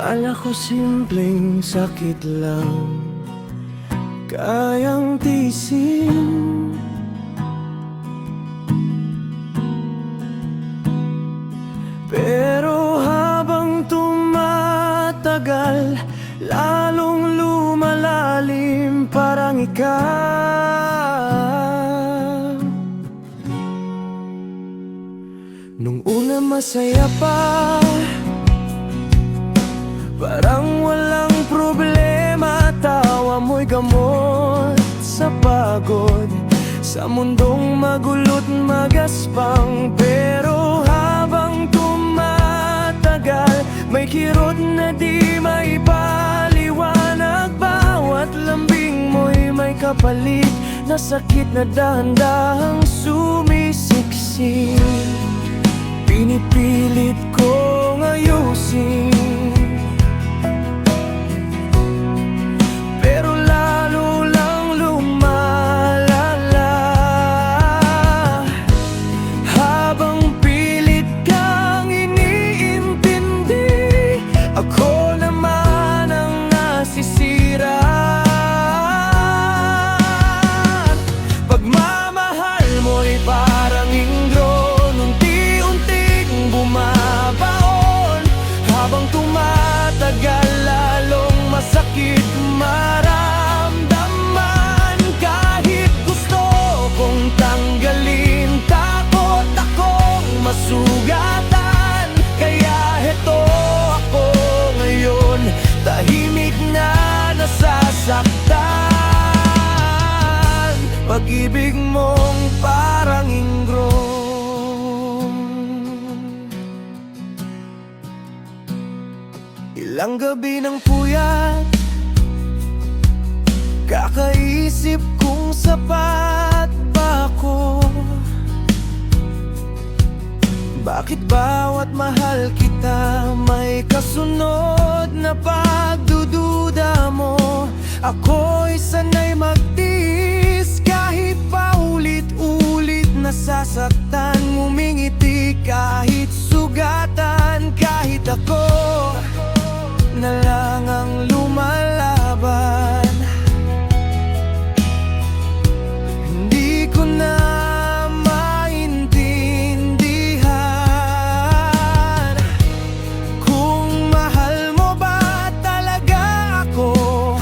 Kala ko simpleng sakit lang kayang tiisin, pero habang tumatagal, lalong lumalalim. Parang ikaw nung una masaya pa, parang walang problema. Tawa mo'y gamot sa pagod, sa mundong magulo't magaspang. Pero habang tumatagal, may kirot na di maipaliwanag. Bawat lambing mo'y may kapalit na sakit na dahan-dahang sumisiksik. Pinipilit kong ayusin, pero lalo lang lumalala. Habang pilit kang iniintindi, ako naman ang nasisira. Pagmamahal mo'y parang ingron, unti-unting bumabaon. Habang tumatagal, lalong masakit maramdaman. Kahit gusto kong tanggalin, takot akong masugatan. Kaya heto ako ngayon, tahimik na nasasaktan. Pag-ibig mong parang ingron. Ilang gabi ng puyat, kakaisip kung sapat ba ako. Bakit bawat mahal kita may kasunod na pagdududa mo? Ako'y sanay magtiis kahit paulit-ulit nasasaktan. Ngumingiti kahit sugatan, kahit ako na lang ang lumalaban. Hindi ko na maintindihan kung mahal mo ba talaga ako,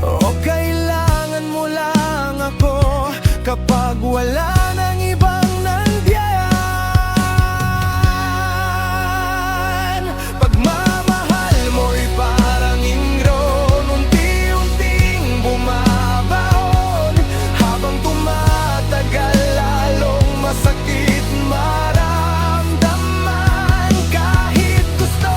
o kailangan mo lang ako kapag wala nang ibang nandiyan. Pagmamahal mo'y parang ingron, unti-unting bumabaon. Habang tumatagal, lalong masakit maramdaman. Kahit gusto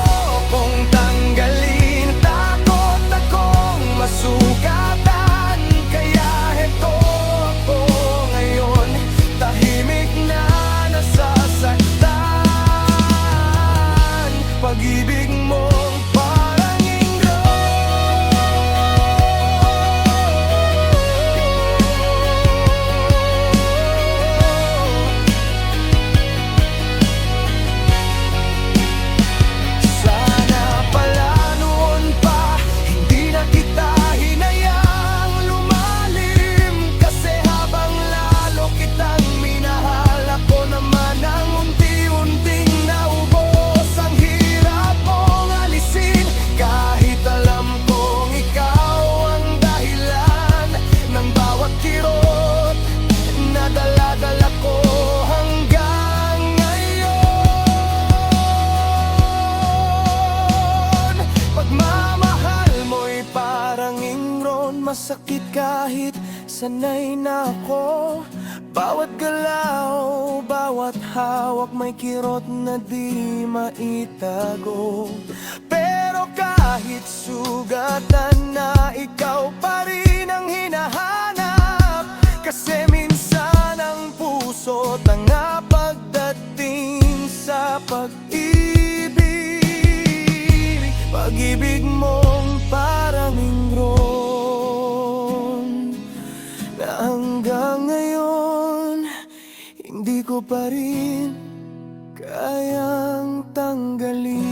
kong tanggalin, takot akong masugatan. Kaya heto ako ngayon, tahimik na nasasaktan. Pag-ibig mong parang sana pala noon pa, hindi na kita hinayang lumalim. Kasi habang lalo kitang minahal, ako naman ang unti-unting naubos. Ang hirap mong alisin, kahit alam kong ikaw ang dahilan ng bawat kirot na dala-dala ko hanggang ngayon. Pagmamahal mo'y parang ingron, masakit kahit sanay na ako. Bawat galaw, bawat hawak may kirot na di maitago. Pero kahit sugatan na, ikaw pa rin ang hinahanap. Kasi minsan ang puso tanga pagdating sa pag-ibig. Pag-ibig mong parang ingron, na hanggang ngayon hindi ko pa rin kayang tanggalin.